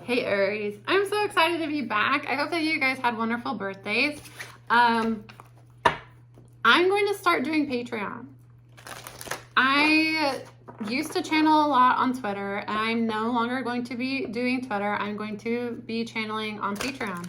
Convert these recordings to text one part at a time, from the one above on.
Hey Aries, I'm so excited to be back. I hope that you guys had wonderful birthdays. I'm going to start doing Patreon. I used to channel a lot on Twitter, and I'm no longer going to be doing Twitter. I'm going to be channeling on Patreon,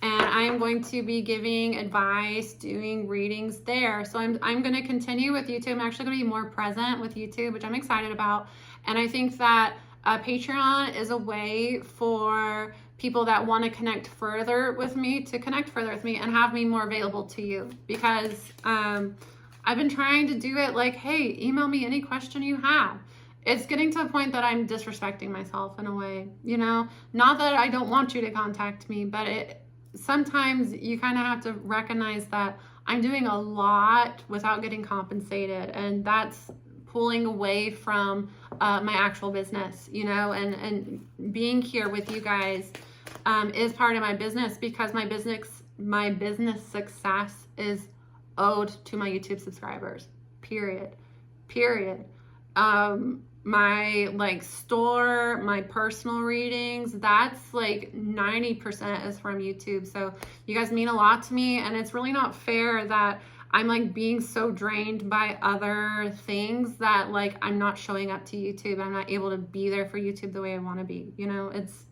and I'm going to be giving advice, doing readings there. So I'm going to continue with YouTube. I'm actually going to be more present with YouTube, which I'm excited about. And I think that Patreon is a way for people that want to connect further with me to connect further with me and have me more available to you, because I've been trying to do it like, hey, email me any question you have. It's getting to a point that I'm disrespecting myself in a way, you know, not that I don't want you to contact me, but sometimes you kind of have to recognize that I'm doing a lot without getting compensated, and that's pulling away from my actual business, you know, and being here with you guys is part of my business, because my business success is owed to my YouTube subscribers, period. My like store, my personal readings, that's like 90% is from YouTube. So you guys mean a lot to me, and it's really not fair that I'm like being so drained by other things that like I'm not showing up to YouTube. I'm not able to be there for YouTube the way I want to be. You know, it's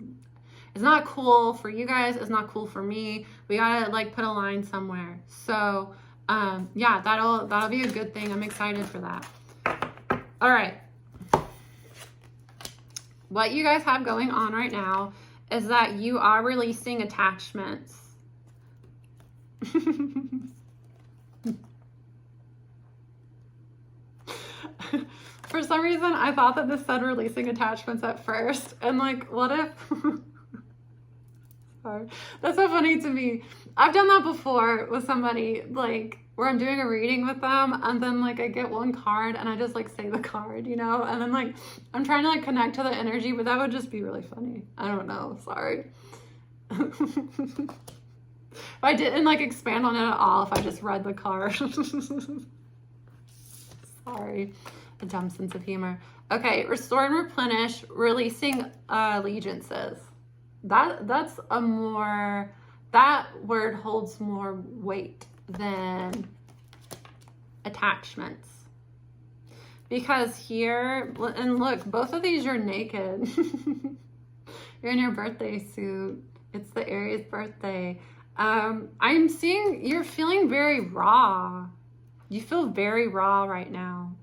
not cool for you guys. It's not cool for me. We gotta like put a line somewhere. So yeah, that'll be a good thing. I'm excited for that. All right. What you guys have going on right now is that you are releasing attachments. For some reason, I thought that this said releasing attachments at first. And like, what if... Sorry. That's so funny to me. I've done that before with somebody, like, where I'm doing a reading with them, and then like I get one card and I just like say the card, you know? And then like, I'm trying to like connect to the energy, but that would just be really funny. I don't know. Sorry. If I didn't like expand on it at all, if I just read the card. Sorry. A dumb sense of humor. Okay, restore and replenish, releasing allegiances. That's a more, that word holds more weight than attachments. Because here, and look, both of these you're naked. You're in your birthday suit. It's the Aries birthday. I'm seeing you're feeling very raw. You feel very raw right now.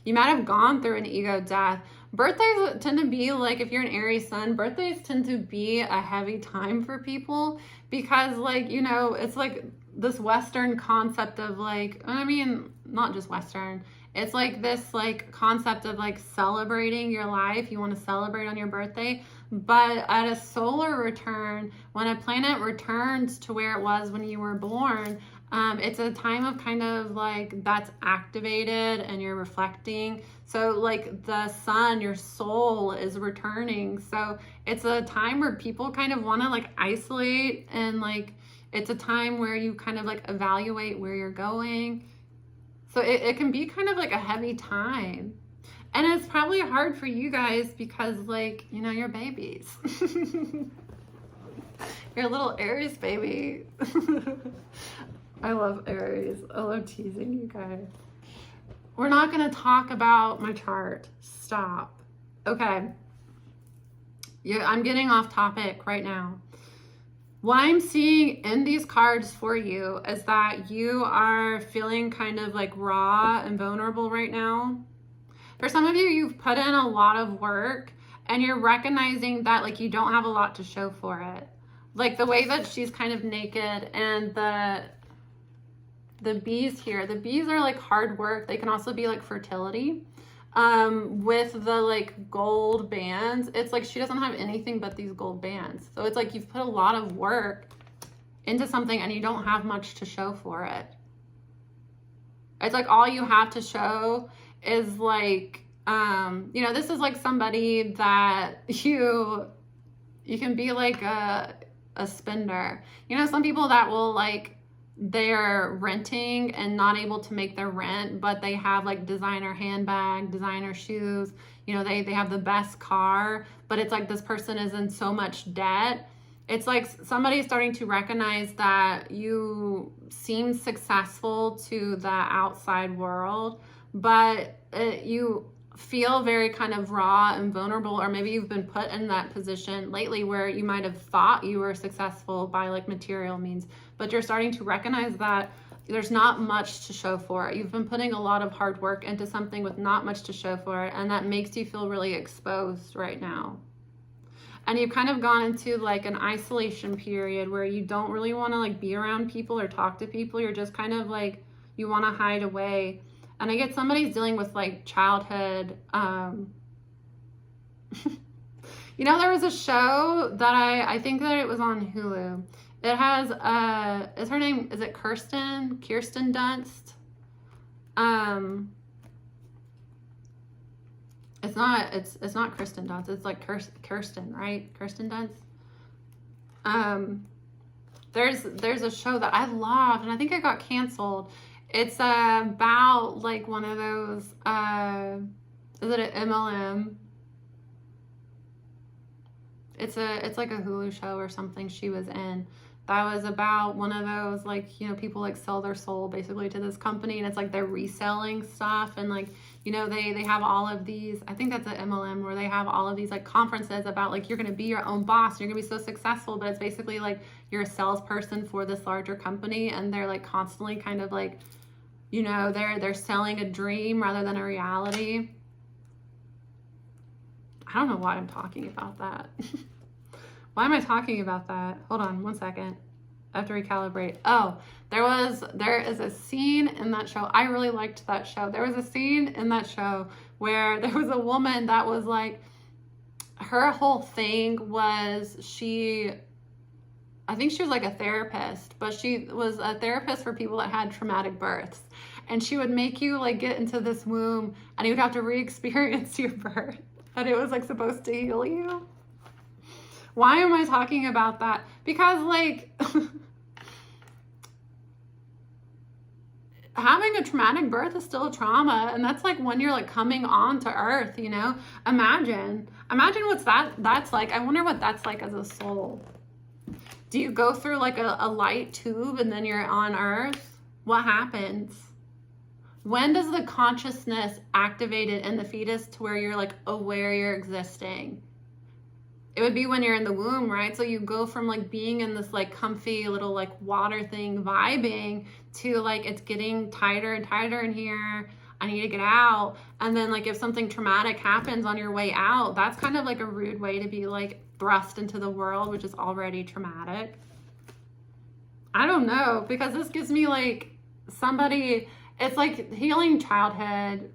You might have gone through an ego death. Birthdays tend to be like, if you're an Aries sun, birthdays tend to be a heavy time for people, because like, you know, it's like this Western concept of like, I mean, not just Western, it's like this like concept of like celebrating your life. You want to celebrate on your birthday, but at a solar return, when a planet returns to where it was when you were born, it's a time of kind of like that's activated and you're reflecting. So like the sun, your soul is returning. So it's a time where people kind of want to like isolate, and like it's a time where you kind of like evaluate where you're going. So it can be kind of like a heavy time. And it's probably hard for you guys because like, you know, you're babies. You're a little Aries baby. I love Aries. I love teasing you guys. We're not going to talk about my chart. Stop. Okay. I'm getting off topic right now. What I'm seeing in these cards for you is that you are feeling kind of like raw and vulnerable right now. For some of you, you've put in a lot of work and you're recognizing that like you don't have a lot to show for it. Like the way that she's kind of naked, and the bees here, the bees are like hard work. They can also be like fertility. With the like gold bands, it's like she doesn't have anything but these gold bands. So it's like you've put a lot of work into something and you don't have much to show for it. It's like all you have to show is like, you know, this is like somebody that you can be like a spender. You know, some people that will like they're renting and not able to make their rent, but they have like designer handbag, designer shoes, you know, they have the best car, but it's like this person is in so much debt. It's like somebody's starting to recognize that you seem successful to the outside world, but you feel very kind of raw and vulnerable, or maybe you've been put in that position lately where you might have thought you were successful by like material means, but you're starting to recognize that there's not much to show for it. You've been putting a lot of hard work into something with not much to show for it, and that makes you feel really exposed right now. And you've kind of gone into like an isolation period where you don't really want to like be around people or talk to people. You're just kind of like, you want to hide away. And I get somebody's dealing with like childhood. You know, there was a show that I think that it was on Hulu. It has, is her name, is it Kirsten Dunst? It's not Kristen Dunst. It's like Kirsten, right? Kirsten Dunst. There's a show that I loved, and I think it got canceled. It's about like one of those, is it an MLM? It's like a Hulu show or something she was in. That was about one of those, like, you know, people like sell their soul basically to this company, and it's like they're reselling stuff, and like, you know, they have all of these, I think that's an MLM, where they have all of these like conferences about like, you're going to be your own boss, you're going to be so successful, but it's basically like you're a salesperson for this larger company, and they're like constantly kind of like, you know, they're selling a dream rather than a reality. I don't know why I'm talking about that. Why am I talking about that? Hold on 1 second. I have to recalibrate. Oh, there is a scene in that show. I really liked that show. There was a scene in that show where there was a woman that was like, her whole thing was I think she was like a therapist, but she was a therapist for people that had traumatic births. And she would make you like get into this womb, and you would have to re-experience your birth. And it was like supposed to heal you. Why am I talking about that? Because like having a traumatic birth is still a trauma, and that's like when you're like coming on to earth, you know? Imagine what's that's like. I wonder what that's like as a soul. Do you go through like a light tube and then you're on earth? What happens? When does the consciousness activate it in the fetus to where you're like aware you're existing? It would be when you're in the womb, right? So you go from like being in this like comfy little like water thing vibing to like it's getting tighter and tighter in here. I need to get out. And then like if something traumatic happens on your way out, that's kind of like a rude way to be like thrust into the world, which is already traumatic. I don't know, because this gives me like somebody, it's like healing childhood,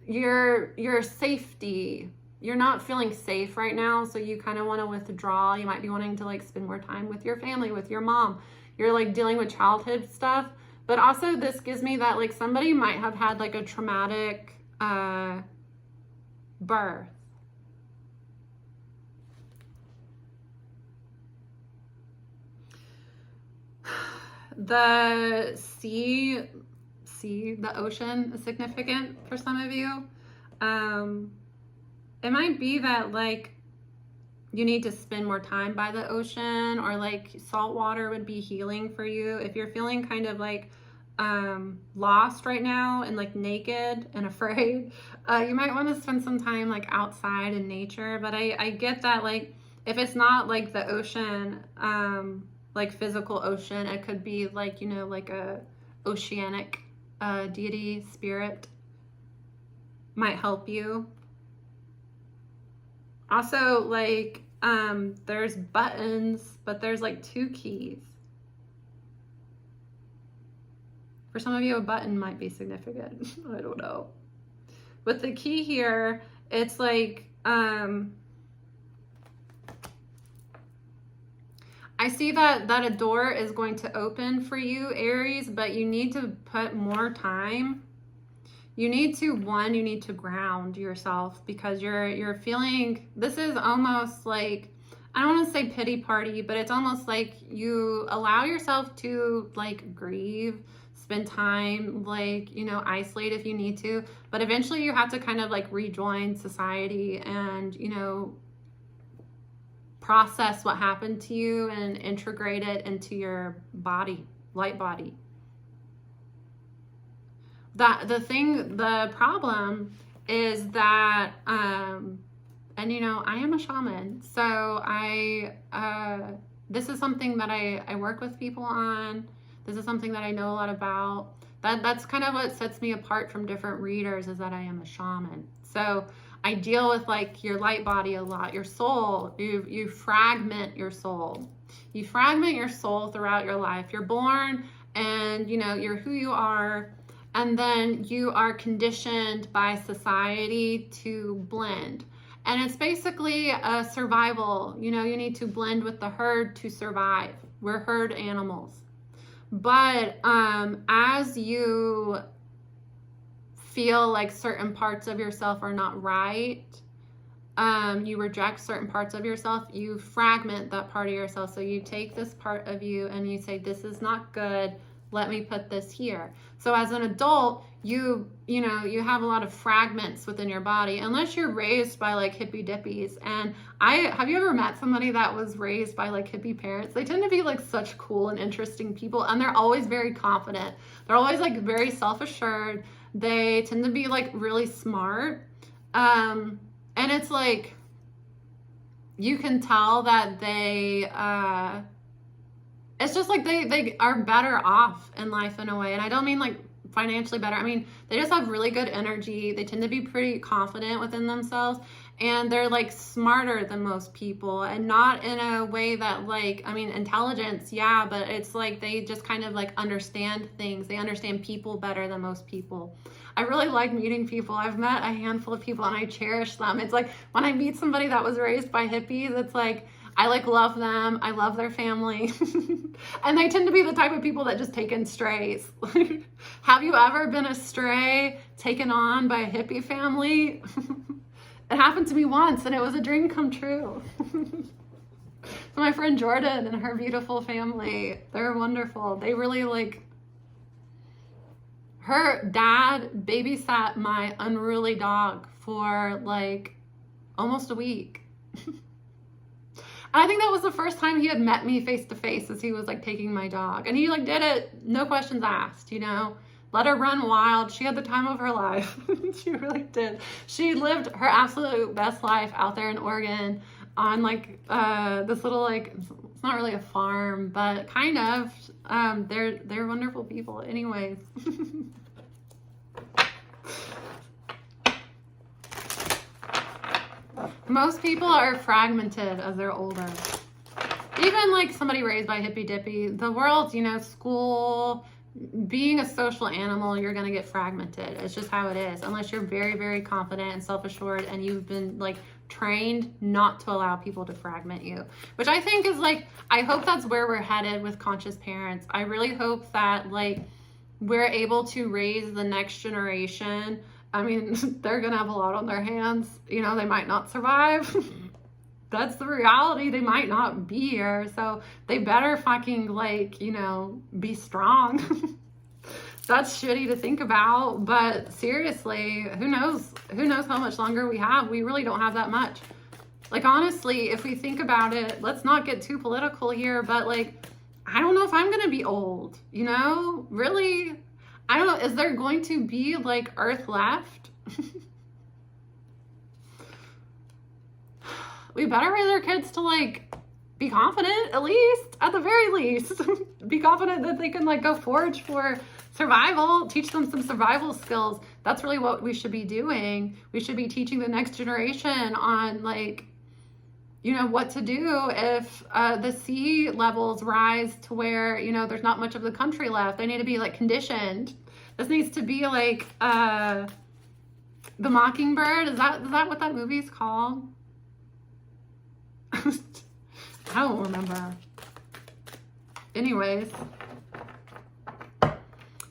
your safety. You're not feeling safe right now, so you kind of want to withdraw. You might be wanting to like spend more time with your family, with your mom. You're like dealing with childhood stuff, but also this gives me that like somebody might have had like a traumatic birth. The the ocean is significant for some of you. It might be that like you need to spend more time by the ocean, or like salt water would be healing for you. If you're feeling kind of like lost right now and like naked and afraid, you might want to spend some time like outside in nature. But I get that like if it's not like the ocean, like physical ocean, it could be like, you know, like a oceanic deity spirit might help you. Also, like, there's buttons, but there's like 2 keys. For some of you, a button might be significant. I don't know. With the key here, it's like, I see that a door is going to open for you, Aries, but you need to put more time. You need to ground yourself, because you're feeling, this is almost like I don't want to say pity party, but it's almost like you allow yourself to like grieve, spend time, like, you know, isolate if you need to, but eventually you have to kind of like rejoin society and, you know, process what happened to you and integrate it into your body, light body. The problem is that, and you know, I am a shaman, so this is something that I work with people on. This is something that I know a lot about. That's kind of what sets me apart from different readers, is that I am a shaman. So I deal with like your light body a lot, your soul. You fragment your soul. You fragment your soul throughout your life. You're born and, you know, you're who you are. And then you are conditioned by society to blend. And it's basically a survival. You know, you need to blend with the herd to survive. We're herd animals. But as you feel like certain parts of yourself are not right, you reject certain parts of yourself, you fragment that part of yourself. So you take this part of you and you say, this is not good. Let me put this here. So as an adult, you know, you have a lot of fragments within your body, unless you're raised by like hippie dippies. And have you ever met somebody that was raised by like hippie parents? They tend to be like such cool and interesting people, and they're always very confident. They're always like very self-assured. They tend to be like really smart. And it's like, you can tell that they, it's just like they are better off in life in a way. And I don't mean like financially better. I mean, they just have really good energy. They tend to be pretty confident within themselves, and they're like smarter than most people, and not in a way that like, I mean, intelligence, yeah, but it's like they just kind of like understand things. They understand people better than most people. I really like meeting people. I've met a handful of people and I cherish them. It's like when I meet somebody that was raised by hippies, it's like, I like love them. I love their family. And they tend to be the type of people that just take in strays. Have you ever been a stray taken on by a hippie family? It happened to me once and it was a dream come true. So my friend Jordan and her beautiful family, they're wonderful. They really like, her dad babysat my unruly dog for like almost a week. I think that was the first time he had met me face to face, as he was like taking my dog. And he like did it, no questions asked, you know, let her run wild. She had the time of her life. She really did. She lived her absolute best life out there in Oregon on like this little, like, it's not really a farm, but kind of, they're wonderful people anyways. Most people are fragmented as they're older. Even like somebody raised by hippy dippy, the world, you know, school, being a social animal, you're going to get fragmented. It's just how it is. Unless you're very, very confident and self-assured and you've been like trained not to allow people to fragment you, which I think is like, I hope that's where we're headed with conscious parents. I really hope that like we're able to raise the next generation. I mean, they're going to have a lot on their hands. You know, they might not survive. That's the reality. They might not be here. So they better fucking like, you know, be strong. That's shitty to think about. But seriously, who knows how much longer we have? We really don't have that much. Like, honestly, if we think about it, let's not get too political here. But like, I don't know if I'm going to be old, you know, really. I don't know, is there going to be like Earth left? We better raise our kids to like be confident, at least, at the very least. Be confident that they can like go forage for survival, teach them some survival skills. That's really what we should be doing. We should be teaching the next generation on like, you know, what to do if the sea levels rise to where, you know, there's not much of the country left. They need to be like conditioned. This needs to be like The Mockingbird. Is that what that movie's called? I don't remember. Anyways,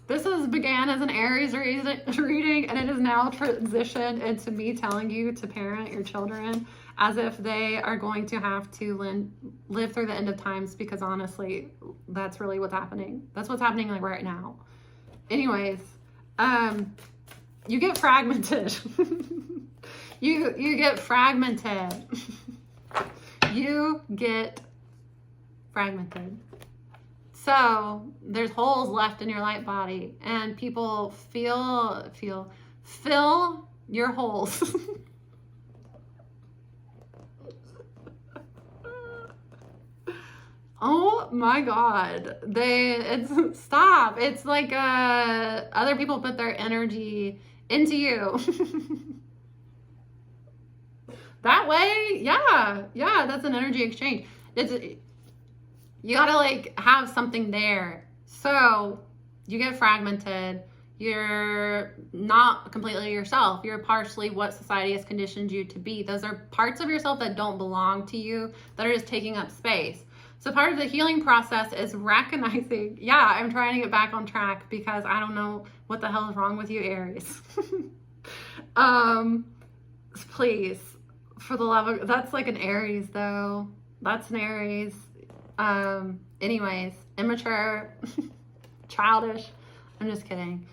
this began as an Aries reading, and it is now transitioned into me telling you to parent your children as if they are going to have to live through the end of times, because honestly, that's really what's happening. That's what's happening like right now. Anyways, you get fragmented. you get fragmented. You get fragmented. So there's holes left in your light body, and people fill your holes. Oh my God. Stop. It's like other people put their energy into you. That way, yeah, that's an energy exchange. You gotta like have something there. So you get fragmented. You're not completely yourself. You're partially what society has conditioned you to be. Those are parts of yourself that don't belong to you, that are just taking up space. So part of the healing process is recognizing, yeah, I'm trying to get back on track because I don't know what the hell is wrong with you, Aries. Please, for the love of, that's like an Aries though. That's an Aries. Anyways, immature, childish. I'm just kidding.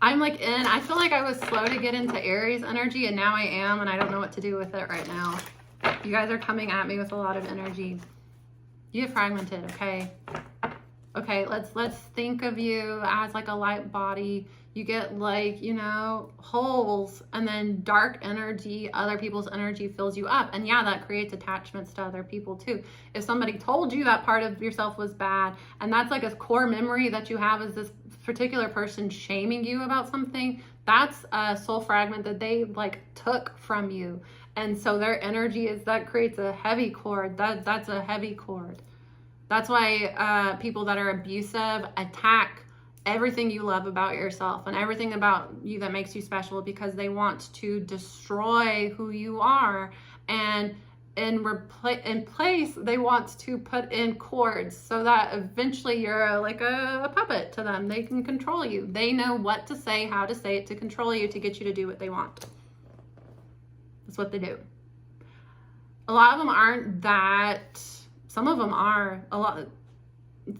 I feel like I was slow to get into Aries energy, and now I am, and I don't know what to do with it right now. You guys are coming at me with a lot of energy. You get fragmented, okay? Okay, let's think of you as like a light body. You get like, you know, holes, and then dark energy, other people's energy fills you up. And yeah, that creates attachments to other people too. If somebody told you that part of yourself was bad, and that's like a core memory that you have, is this particular person shaming you about something, that's a soul fragment that they like took from you. And so their energy that creates a heavy cord. That's a heavy cord. That's why people that are abusive attack everything you love about yourself and everything about you that makes you special, because they want to destroy who you are, and in place they want to put in cords so that eventually you're like a puppet to them. They can control you. They know what to say, how to say it to control you, to get you to do what they want. That's what they do. A lot of them aren't that. Some of them are.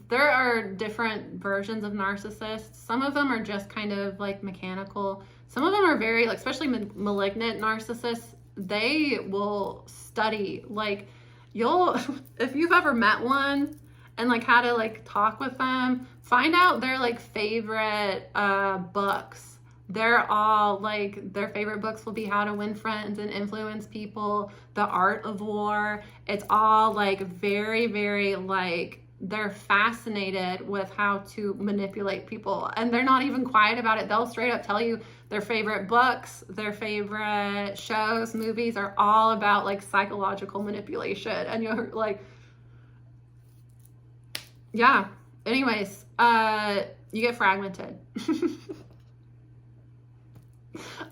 There are different versions of narcissists. Some of them are just kind of like mechanical. Some of them are very, like, especially malignant narcissists. They will study, like, if you've ever met one and like had to like talk with them, find out their like favorite books. They're all like, their favorite books will be How to Win Friends and Influence People, The Art of War. It's all like very, very like, they're fascinated with how to manipulate people, and they're not even quiet about it. They'll straight up tell you their favorite books, their favorite shows, movies are all about like psychological manipulation. And you're like, yeah. Anyways, you get fragmented.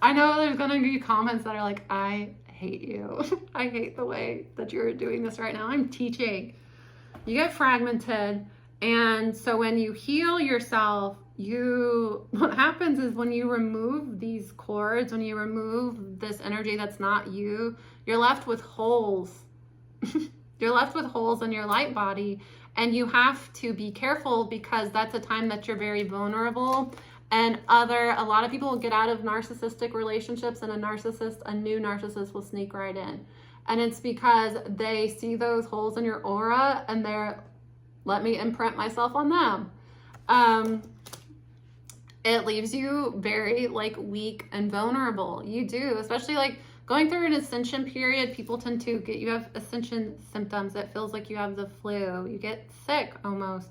I know there's gonna be comments that are like, I hate you. I hate the way that you're doing this right now. I'm teaching. You get fragmented. And so when you heal yourself, what happens is when you remove these cords, when you remove this energy that's not you, you're left with holes. You're left with holes in your light body, and you have to be careful, because that's a time that you're very vulnerable. And a lot of people get out of narcissistic relationships, and a new narcissist will sneak right in. And it's because they see those holes in your aura and let me imprint myself on them. It leaves you very like weak and vulnerable. You do, especially like going through an ascension period, people tend to you have ascension symptoms. It feels like you have the flu. You get sick almost.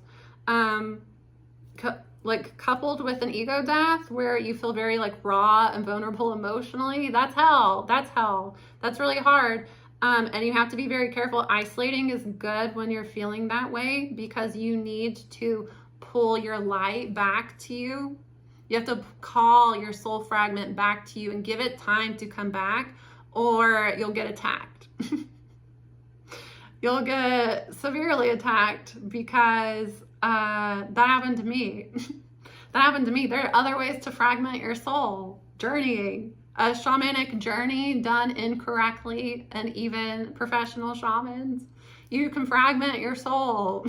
Like coupled with an ego death where you feel very like raw and vulnerable emotionally. That's hell. That's really hard. And you have to be very careful. Isolating is good when you're feeling that way, because you need to pull your light back to you. You have to call your soul fragment back to you and give it time to come back, or you'll get attacked. You'll get severely attacked, because that happened to me. That happened to me. There are other ways to fragment your soul. Journeying. a shamanic journey done incorrectly, and even professional shamans, you can fragment your soul.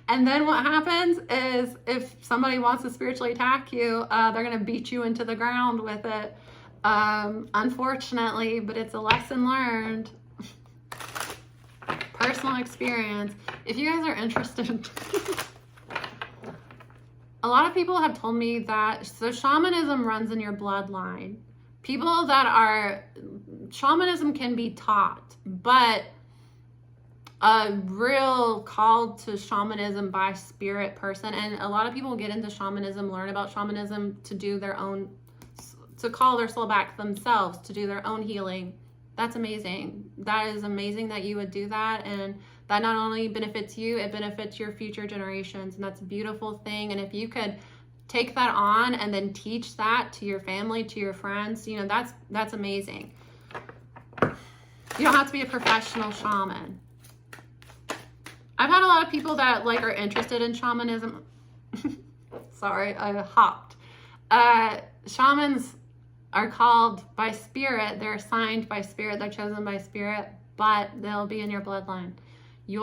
And then what happens is if somebody wants to spiritually attack you, they're going to beat you into the ground with it. Unfortunately, but it's a lesson learned. Personal experience. If you guys are interested, a lot of people have told me that, so shamanism runs in your bloodline. People that are, shamanism can be taught, but a real called to shamanism by spirit person, and a lot of people get into shamanism, learn about shamanism to do their own, to call their soul back themselves, to do their own healing. That's amazing. That is amazing that you would do that, and that not only benefits you, it benefits your future generations, and that's a beautiful thing. And if you could take that on and then teach that to your family, to your friends, you know, that's amazing. You don't have to be a professional shaman. I've had a lot of people that like are interested in shamanism. Sorry, I hopped. Shamans are called by spirit. They're assigned by spirit. They're chosen by spirit, but they'll be in your bloodline. You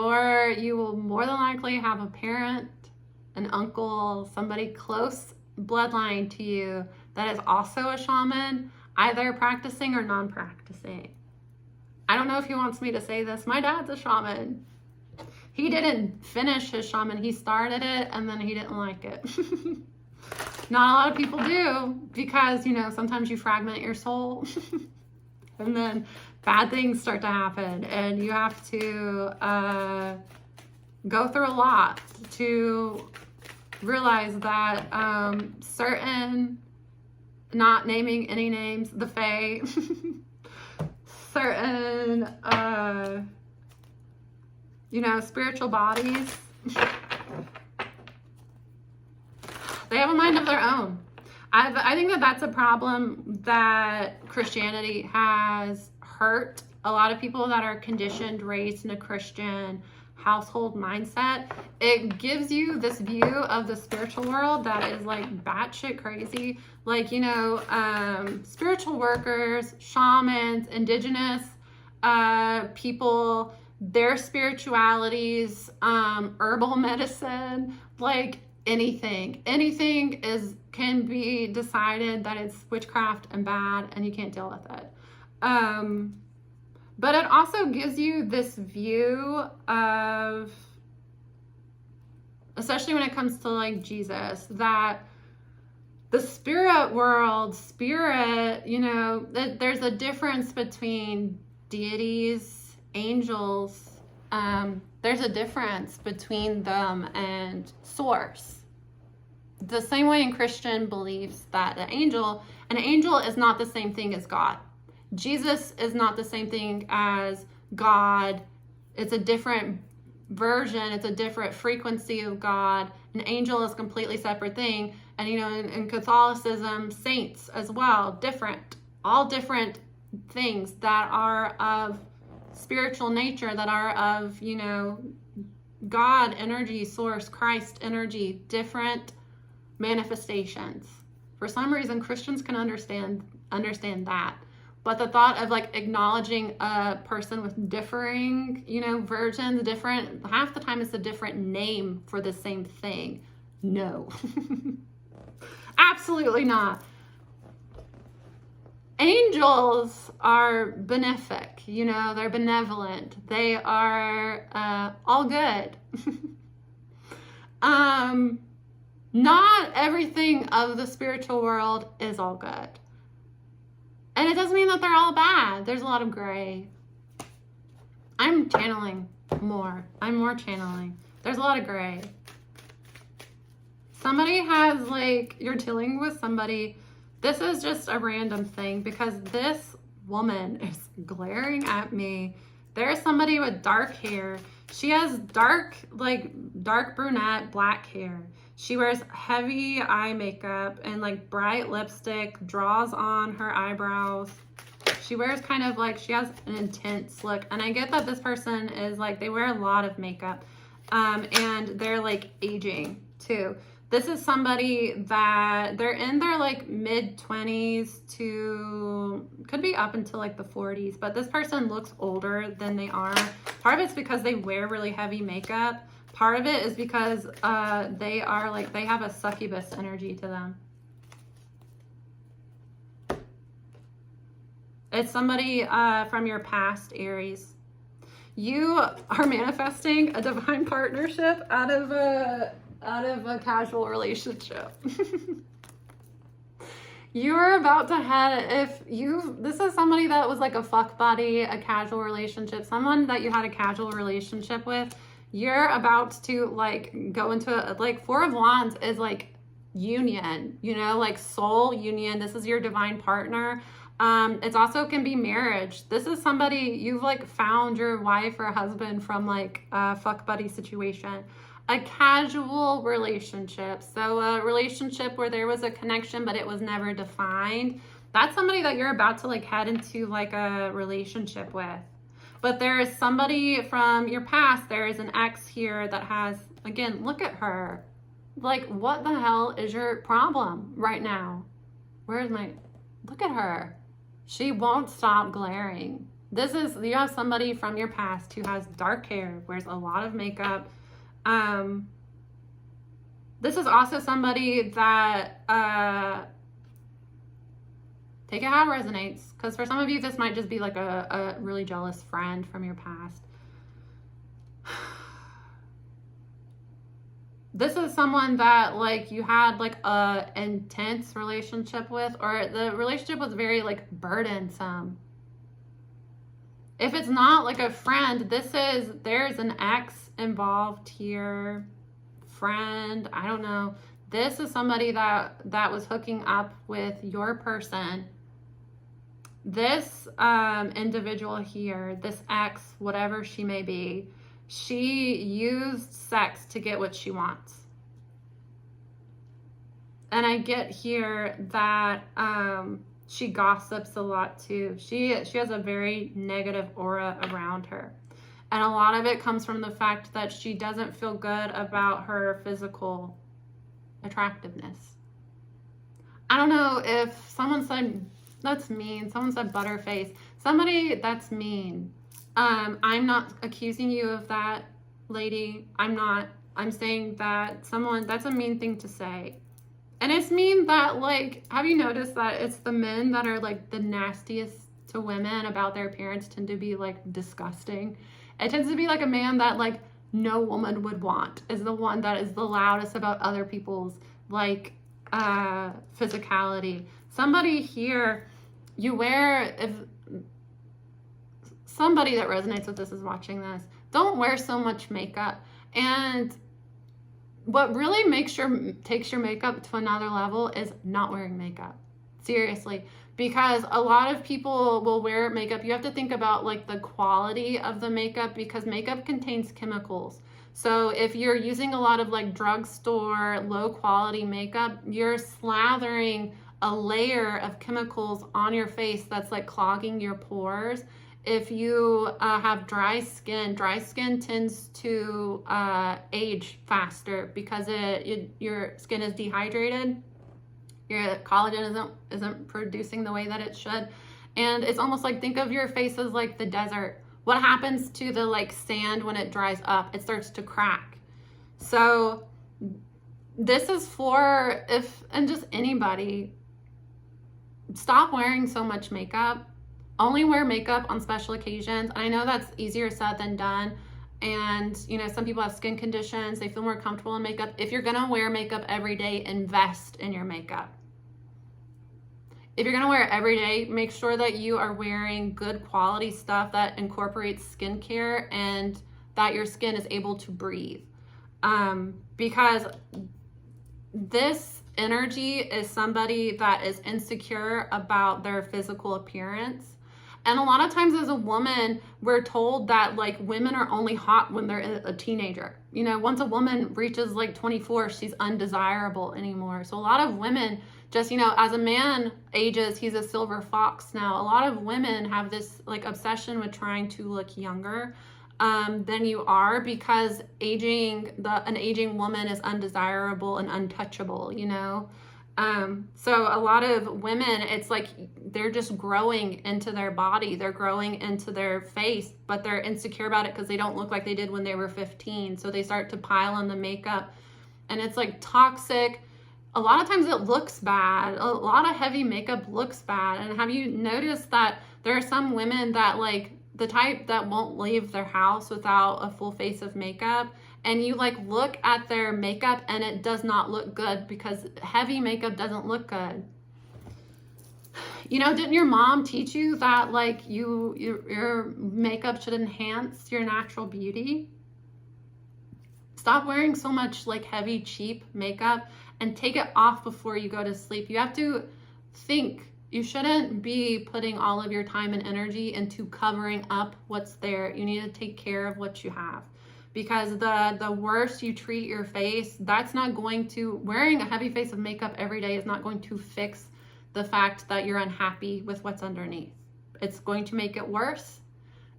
will more than likely have a parent, an uncle, somebody close bloodline to you that is also a shaman, either practicing or non-practicing. I don't know if he wants me to say this. My dad's a shaman. He didn't finish his shaman. He started it and then he didn't like it. Not a lot of people do, because, you know, sometimes you fragment your soul and then bad things start to happen, and you have to go through a lot to realize that certain, not naming any names, the Fae, certain, you know, spiritual bodies, they have a mind of their own. I think that that's a problem that Christianity has hurt a lot of people that are conditioned, raised in a Christian household mindset. It gives you this view of the spiritual world that is like batshit crazy. Like, you know, spiritual workers, shamans, indigenous people, their spiritualities, herbal medicine, like anything can be decided that it's witchcraft and bad and you can't deal with it. But it also gives you this view of, especially when it comes to like Jesus, that the spirit world, you know, there's a difference between deities, angels. There's a difference between them and source. The same way in Christian beliefs that an angel is not the same thing as God. Jesus is not the same thing as God. It's a different version. It's a different frequency of God. An angel is a completely separate thing. And, you know, in Catholicism, saints as well, different. All different things that are of spiritual nature, that are of, you know, God energy, source, Christ energy, different manifestations. For some reason, Christians can understand that. But the thought of like acknowledging a person with differing, you know, versions, half the time it's a different name for the same thing. No. Absolutely not. Angels are benefic, you know, they're benevolent. They are all good. Not everything of the spiritual world is all good. And it doesn't mean that they're all bad. There's a lot of gray. I'm channeling more. I'm more channeling. There's a lot of gray. Somebody has, like, you're dealing with somebody. This is just a random thing because this woman is glaring at me. There's somebody with dark hair. She has dark brunette, black hair. She wears heavy eye makeup and like bright lipstick, draws on her eyebrows. She wears kind of like, she has an intense look. And I get that this person is like, they wear a lot of makeup. And they're like aging too. This is somebody that they're in their like mid 20s to could be up until like the 40s, but this person looks older than they are. Part of it's because they wear really heavy makeup. Part of it is because they are like, they have a succubus energy to them. It's somebody from your past, Aries. You are manifesting a divine partnership out of a casual relationship. You're about to head, this is somebody that was like a fuck buddy, a casual relationship, someone that you had a casual relationship with. You're about to like go into like Four of Wands is like union, you know, like soul union. This is your divine partner. It's also can be marriage. This is somebody you've like found your wife or husband from like a fuck buddy situation. A casual relationship. So a relationship where there was a connection, but it was never defined. That's somebody that you're about to like head into like a relationship with. But there is somebody from your past. There is an ex here that has, again, look at her. Like, what the hell is your problem right now? Where's my, look at her. She won't stop glaring. You have somebody from your past who has dark hair, wears a lot of makeup. This is also somebody that, take it how it resonates. Because for some of you, this might just be like a really jealous friend from your past. This is someone that like you had like a intense relationship with, or the relationship was very like burdensome. If it's not like a friend, there's an ex involved here, friend, I don't know. This is somebody that was hooking up with your person. This individual here, this ex, whatever she may be, she used sex to get what she wants. And I get here that she gossips a lot too. She has a very negative aura around her. And a lot of it comes from the fact that she doesn't feel good about her physical attractiveness. I don't know if someone said, that's mean. Someone said butterface. Somebody that's mean. I'm not accusing you of that, lady. I'm not. I'm saying that that's a mean thing to say. And it's mean that, like, have you noticed that it's the men that are, like, the nastiest to women about their appearance tend to be, like, disgusting. It tends to be, like, a man that, like, no woman would want is the one that is the loudest about other people's, like, physicality. Somebody here, if somebody that resonates with this is watching this, don't wear so much makeup. And what really takes your makeup to another level is not wearing makeup. Seriously. Because a lot of people will wear makeup. You have to think about like the quality of the makeup, because makeup contains chemicals. So if you're using a lot of like drugstore, low quality makeup, you're slathering a layer of chemicals on your face that's like clogging your pores. If you have dry skin tends to age faster because your skin is dehydrated. Your collagen isn't producing the way that it should. And it's almost like, think of your face as like the desert. What happens to the like sand when it dries up? It starts to crack. So this is for just anybody, stop wearing so much makeup. Only wear makeup on special occasions. I know that's easier said than done. And, you know, some people have skin conditions. They feel more comfortable in makeup. If you're going to wear makeup every day, invest in your makeup. If you're going to wear it every day, make sure that you are wearing good quality stuff that incorporates skincare and that your skin is able to breathe. Because this energy is somebody that is insecure about their physical appearance. And a lot of times as a woman, we're told that like women are only hot when they're a teenager. You know, once a woman reaches like 24, she's undesirable anymore. So a lot of women just, you know, as a man ages, he's a silver fox now. A lot of women have this like obsession with trying to look younger. than you are, because an aging woman is undesirable and untouchable, you know? So a lot of women, it's like they're just growing into their body, they're growing into their face, but they're insecure about it because they don't look like they did when they were 15. So they start to pile on the makeup, and it's like toxic. A lot of times it looks bad. A lot of heavy makeup looks bad. And have you noticed that there are some women that, like, the type that won't leave their house without a full face of makeup, and you like look at their makeup and it does not look good because heavy makeup doesn't look good. You know, didn't your mom teach you that like your makeup should enhance your natural beauty? Stop wearing so much like heavy, cheap makeup and take it off before you go to sleep. You have to think. You shouldn't be putting all of your time and energy into covering up what's there. You need to take care of what you have, because the worse you treat your face, that's not going to, wearing a heavy face of makeup every day is not going to fix the fact that you're unhappy with what's underneath. It's going to make it worse,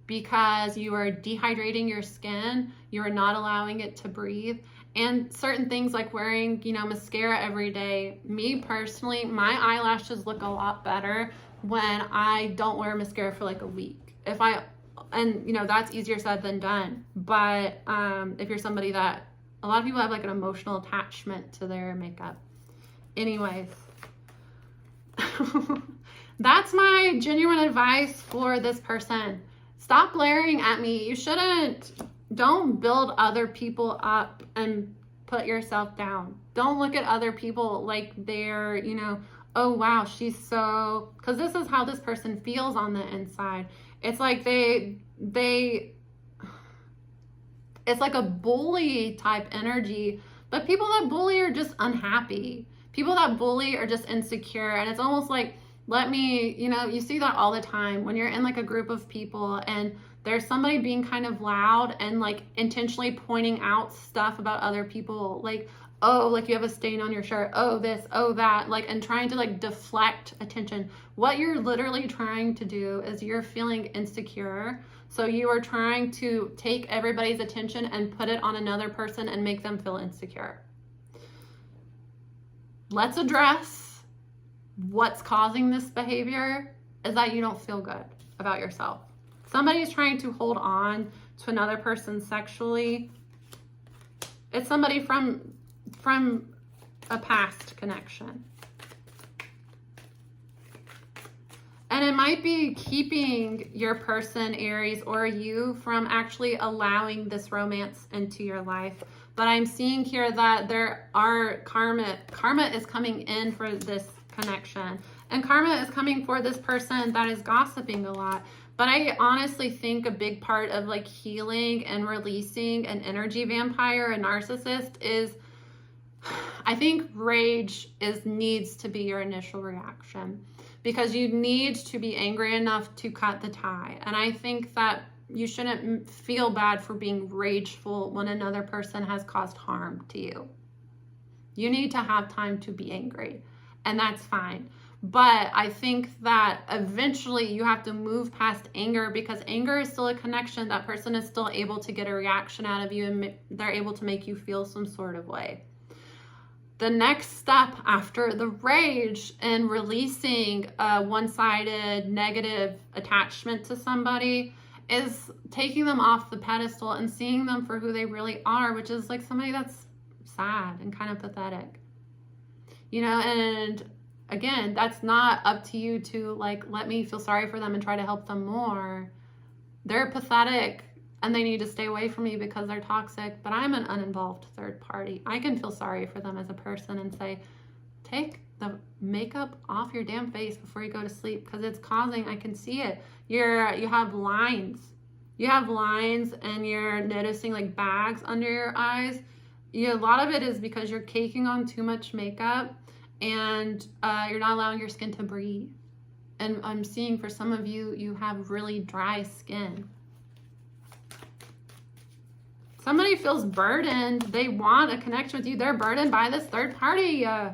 because you are dehydrating your skin. You are not allowing it to breathe. And certain things like wearing, you know, mascara every day. Me personally, my eyelashes look a lot better when I don't wear mascara for like a week. And you know, that's easier said than done. But if you're somebody that, a lot of people have like an emotional attachment to their makeup. Anyways, that's my genuine advice for this person. Stop glaring at me. You shouldn't. Don't build other people up and put yourself down. Don't look at other people like they're, you know, oh wow, she's so, because this is how this person feels on the inside. It's like it's like a bully type energy, but people that bully are just unhappy. People that bully are just insecure, and it's almost like, you know, you see that all the time when you're in like a group of people and there's somebody being kind of loud and like intentionally pointing out stuff about other people, like, oh, like you have a stain on your shirt, oh this, oh that, like, and trying to like deflect attention. What you're literally trying to do is you're feeling insecure, so you are trying to take everybody's attention and put it on another person and make them feel insecure. Let's address what's causing this behavior is that you don't feel good about yourself. Somebody's trying to hold on to another person sexually. It's somebody from a past connection. And it might be keeping your person, Aries, or you from actually allowing this romance into your life. But I'm seeing here that there are karma is coming in for this connection. And karma is coming for this person that is gossiping a lot. But I honestly think a big part of like healing and releasing an energy vampire, a narcissist, is, I think rage needs to be your initial reaction, because you need to be angry enough to cut the tie. And I think that you shouldn't feel bad for being rageful when another person has caused harm to you. You need to have time to be angry, and that's fine. But I think that eventually you have to move past anger, because anger is still a connection. That person is still able to get a reaction out of you, and they're able to make you feel some sort of way. The next step after the rage and releasing a one-sided negative attachment to somebody is taking them off the pedestal and seeing them for who they really are, which is like somebody that's sad and kind of pathetic. You know, and again, that's not up to you to like, let me feel sorry for them and try to help them more. They're pathetic and they need to stay away from me because they're toxic, but I'm an uninvolved third party. I can feel sorry for them as a person and say, take the makeup off your damn face before you go to sleep, because it's causing, I can see it. You have lines. You have lines and you're noticing like bags under your eyes. A lot of it is because you're caking on too much makeup and you're not allowing your skin to breathe. And I'm seeing for some of you, you have really dry skin. Somebody feels burdened. They want a connection with you. They're burdened by this third party. Oh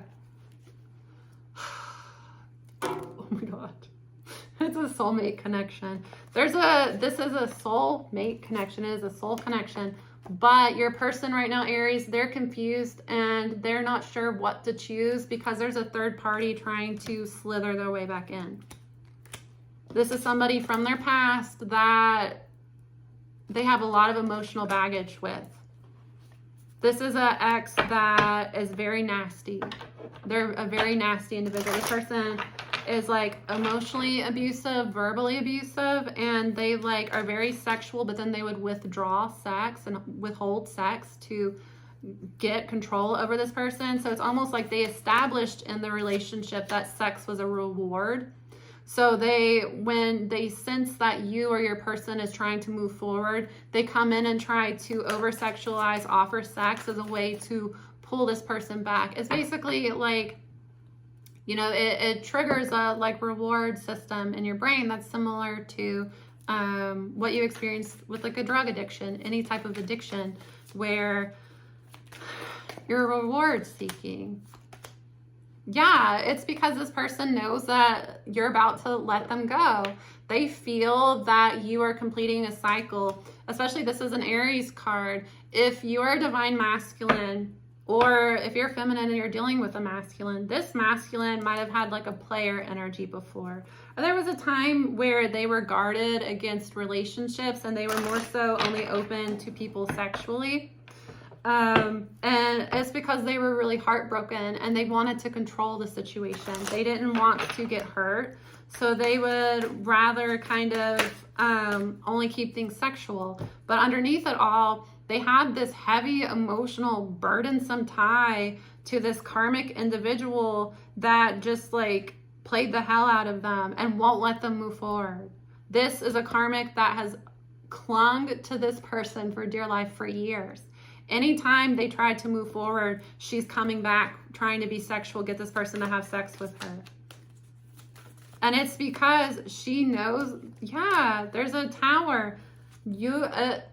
my God. It's a soulmate connection. This is a soulmate connection. It is a soul connection. But your person right now, Aries, they're confused and they're not sure what to choose because there's a third party trying to slither their way back in. This is somebody from their past that they have a lot of emotional baggage with. This is an ex that is very nasty. They're a very nasty individual. This person is like emotionally abusive, verbally abusive, and they like are very sexual, but then they would withdraw sex and withhold sex to get control over this person. So it's almost like they established in the relationship that sex was a reward. So when they sense that you or your person is trying to move forward, they come in and try to over-sexualize, offer sex as a way to pull this person back. It's basically like, you know, it triggers a like reward system in your brain that's similar to what you experience with like a drug addiction, any type of addiction where you're reward seeking. Yeah, it's because this person knows that you're about to let them go. They feel that you are completing a cycle. Especially, this is an Aries card. If you are divine masculine, or if you're feminine and you're dealing with a masculine, this masculine might have had like a player energy before. Or there was a time where they were guarded against relationships and they were more so only open to people sexually. And it's because they were really heartbroken and they wanted to control the situation. They didn't want to get hurt. So they would rather kind of only keep things sexual. But underneath it all, they had this heavy, emotional, burdensome tie to this karmic individual that just like played the hell out of them and won't let them move forward. This is a karmic that has clung to this person for dear life for years. Anytime they tried to move forward, she's coming back, trying to be sexual, get this person to have sex with her. And it's because she knows, yeah, there's a tower. You,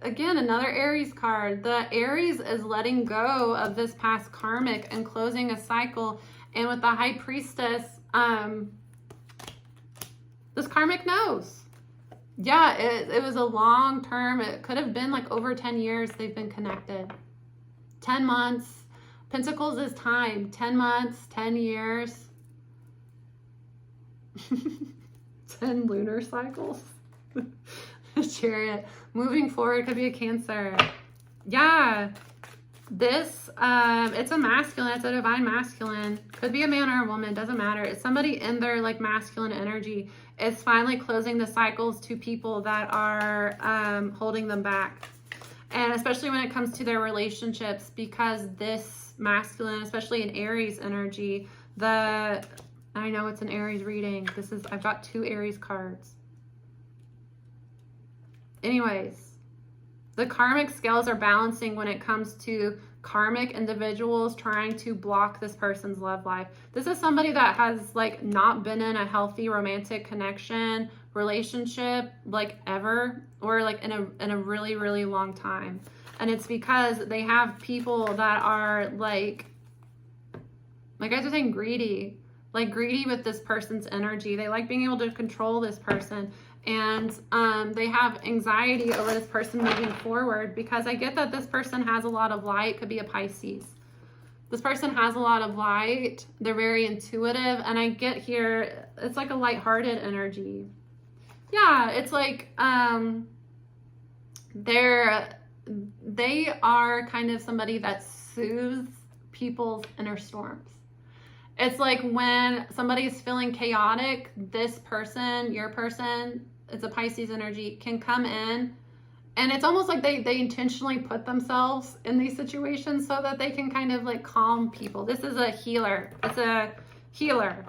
again, another Aries card. The Aries is letting go of this past karmic and closing a cycle. And with the High Priestess, this karmic knows. Yeah, it was a long term. It could have been like over 10 years they've been connected. 10 months. Pentacles is time. 10 months, 10 years. 10 lunar cycles. Chariot. Moving forward could be a Cancer. Yeah. This, it's a masculine. It's a divine masculine. Could be a man or a woman. Doesn't matter. It's somebody in their like masculine energy. It's finally closing the cycles to people that are holding them back. And especially when it comes to their relationships, because this masculine, especially in Aries energy, I know it's an Aries reading. I've got 2 Aries cards. Anyways, the karmic scales are balancing when it comes to karmic individuals trying to block this person's love life. This is somebody that has like not been in a healthy romantic connection, relationship like ever, or like in a really, really long time. And it's because they have people that are like guys are saying greedy with this person's energy. They like being able to control this person. And they have anxiety over this person moving forward, because I get that this person has a lot of light. Could be a Pisces. This person has a lot of light. They're very intuitive. And I get here, it's like a lighthearted energy. Yeah, it's like they are kind of somebody that soothes people's inner storms. It's like when somebody is feeling chaotic, this person, your person, it's a Pisces energy, can come in, and it's almost like they intentionally put themselves in these situations so that they can kind of like calm people. This is a healer. It's a healer.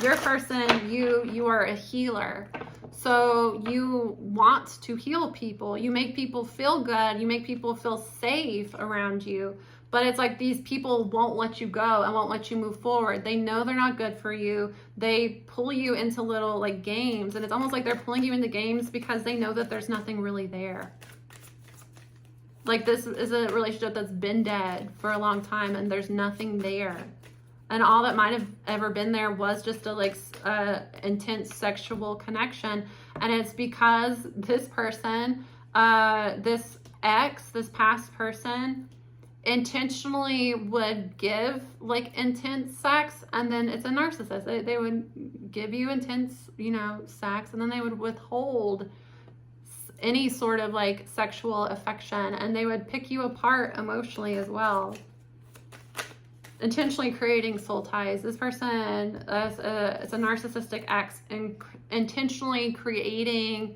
Your person, you are a healer. So you want to heal people. You make people feel good. You make people feel safe around you. But it's like these people won't let you go and won't let you move forward. They know they're not good for you. They pull you into little like games. And it's almost like they're pulling you into games because they know that there's nothing really there. Like this is a relationship that's been dead for a long time and there's nothing there. And all that might have ever been there was just a like intense sexual connection. And it's because this person, this ex, this past person, intentionally would give like intense sex, and then it's a narcissist. They would give you intense, you know, sex, and then they would withhold any sort of like sexual affection, and they would pick you apart emotionally as well, intentionally creating soul ties. This person is it's a narcissistic ex, and intentionally creating,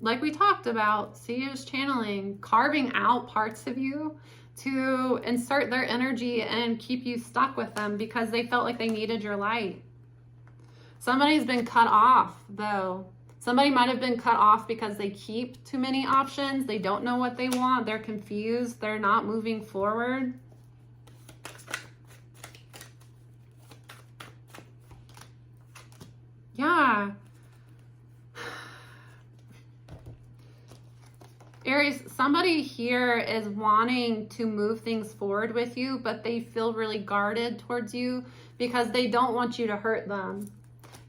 like we talked about, Sia's channeling, carving out parts of you to insert their energy and keep you stuck with them because they felt like they needed your light. Somebody's been cut off, though. Somebody might have been cut off because they keep too many options. They don't know what they want. They're confused. They're not moving forward. Yeah. Aries, somebody here is wanting to move things forward with you, but they feel really guarded towards you because they don't want you to hurt them.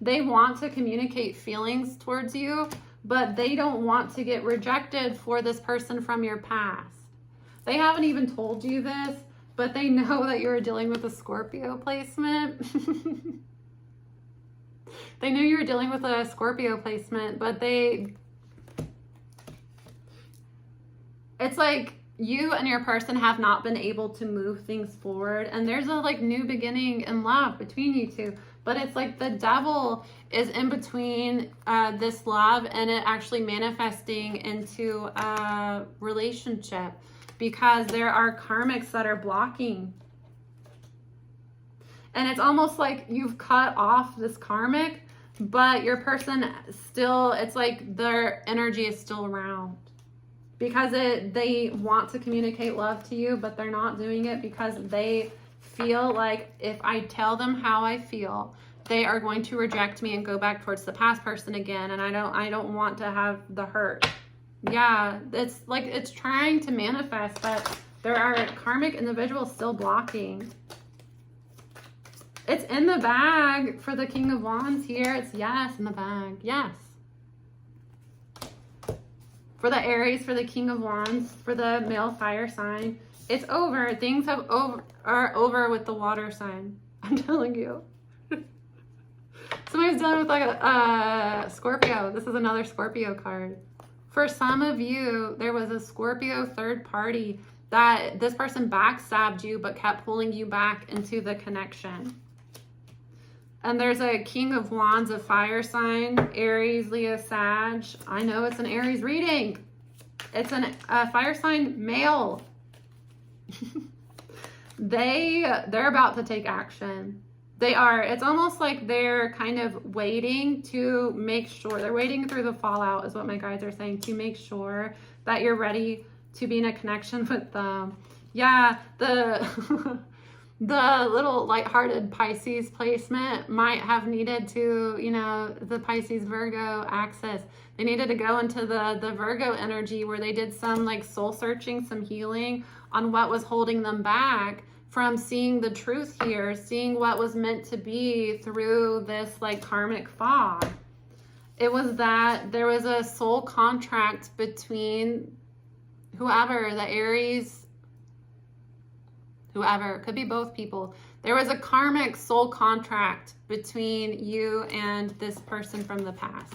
They want to communicate feelings towards you, but they don't want to get rejected for this person from your past. They haven't even told you this, but they know that you're dealing with a Scorpio placement. They knew you were dealing with a Scorpio placement, but it's like you and your person have not been able to move things forward, and there's a like new beginning in love between you two, but it's like the devil is in between this love and it actually manifesting into a relationship because there are karmics that are blocking. And it's almost like you've cut off this karmic, but your person still, it's like their energy is still around. Because they want to communicate love to you, but they're not doing it because they feel like if I tell them how I feel, they are going to reject me and go back towards the past person again. And I don't want to have the hurt. Yeah, it's like it's trying to manifest, but there are karmic individuals still blocking. It's in the bag for the King of Wands here. It's yes in the bag. Yes. For the Aries, for the King of Wands, for the male fire sign, it's over. Things are over with the water sign. I'm telling you. Somebody's dealing with like a Scorpio. This is another Scorpio card. For some of you, there was a Scorpio third party that this person backstabbed you but kept pulling you back into the connection. And there's a King of Wands, a fire sign, Aries, Leo, Sag. I know it's an Aries reading. It's a fire sign male. They're about to take action. They are. It's almost like they're kind of waiting to make sure. They're waiting through the fallout is what my guides are saying, to make sure that you're ready to be in a connection with them. Yeah, the... The little lighthearted Pisces placement might have needed to, you know, the Pisces Virgo axis. They needed to go into the Virgo energy where they did some like soul searching, some healing on what was holding them back from seeing the truth here, seeing what was meant to be through this like karmic fog. It was that there was a soul contract between whoever, the Aries, whoever, it could be both people. There was a karmic soul contract between you and this person from the past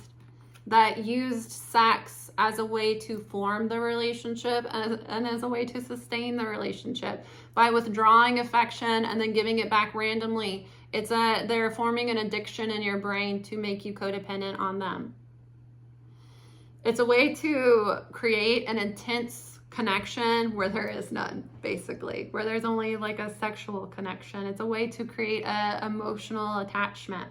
that used sex as a way to form the relationship and as a way to sustain the relationship by withdrawing affection and then giving it back randomly. They're forming an addiction in your brain to make you codependent on them. It's a way to create an intense connection where there is none, basically, where there's only like a sexual connection. It's a way to create a emotional attachment.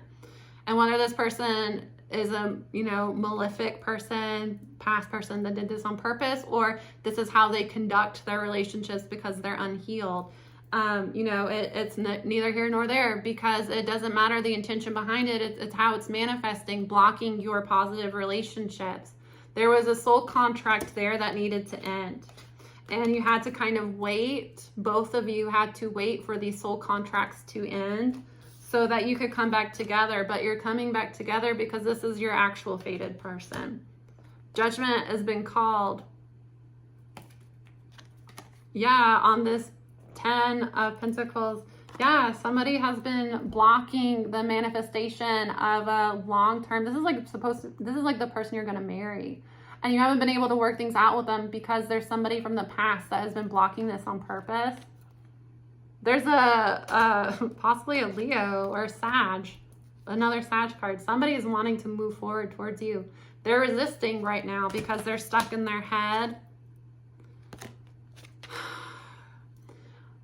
And whether this person is a, you know, malefic person, past person that did this on purpose, or this is how they conduct their relationships because they're unhealed, you know, it's neither here nor there, because it doesn't matter the intention behind it. It's how it's manifesting, blocking your positive relationships. There was a soul contract there that needed to end. and you had to kind of wait. Both of you had to wait for these soul contracts to end so that you could come back together. But you're coming back together because this is your actual fated person. Judgment has been called. Yeah, on this 10 of Pentacles. Yeah, somebody has been blocking the manifestation of a long-term. This is like the person you're going to marry. And you haven't been able to work things out with them because there's somebody from the past that has been blocking this on purpose. There's possibly a Leo or Sag, another Sag card. Somebody is wanting to move forward towards you. They're resisting right now because they're stuck in their head.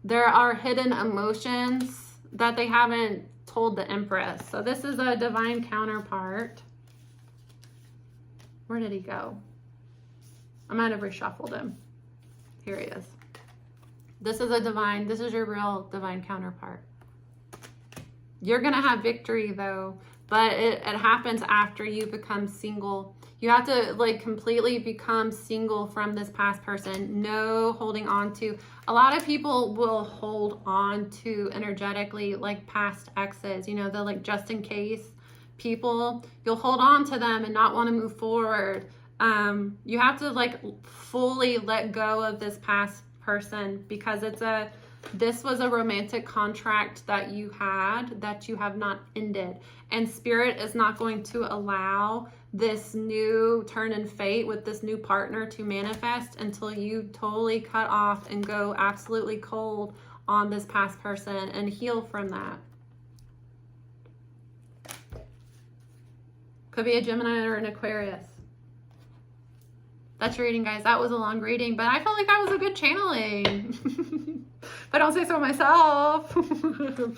There are hidden emotions that they haven't told the Empress. So this is a divine counterpart. Where did he go? I might have reshuffled him. Here he is. This is your real divine counterpart. You're going to have victory though, but it happens after you become single. You have to like completely become single from this past person. No holding on to. A lot of people will hold on to energetically like past exes, you know, the like just in case people. You'll hold on to them and not want to move forward. You have to like fully let go of this past person because this was a romantic contract that you had that you have not ended. And Spirit is not going to allow this new turn in fate with this new partner to manifest until you totally cut off and go absolutely cold on this past person and heal from that. Could be a Gemini or an Aquarius. That's your reading, guys. That was a long reading, but I felt like that was a good channeling. If I don't say so myself,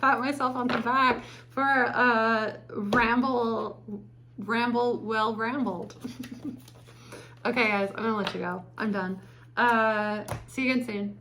pat myself on the back for ramble well rambled. Okay, guys, I'm gonna let you go. I'm done. See you again soon.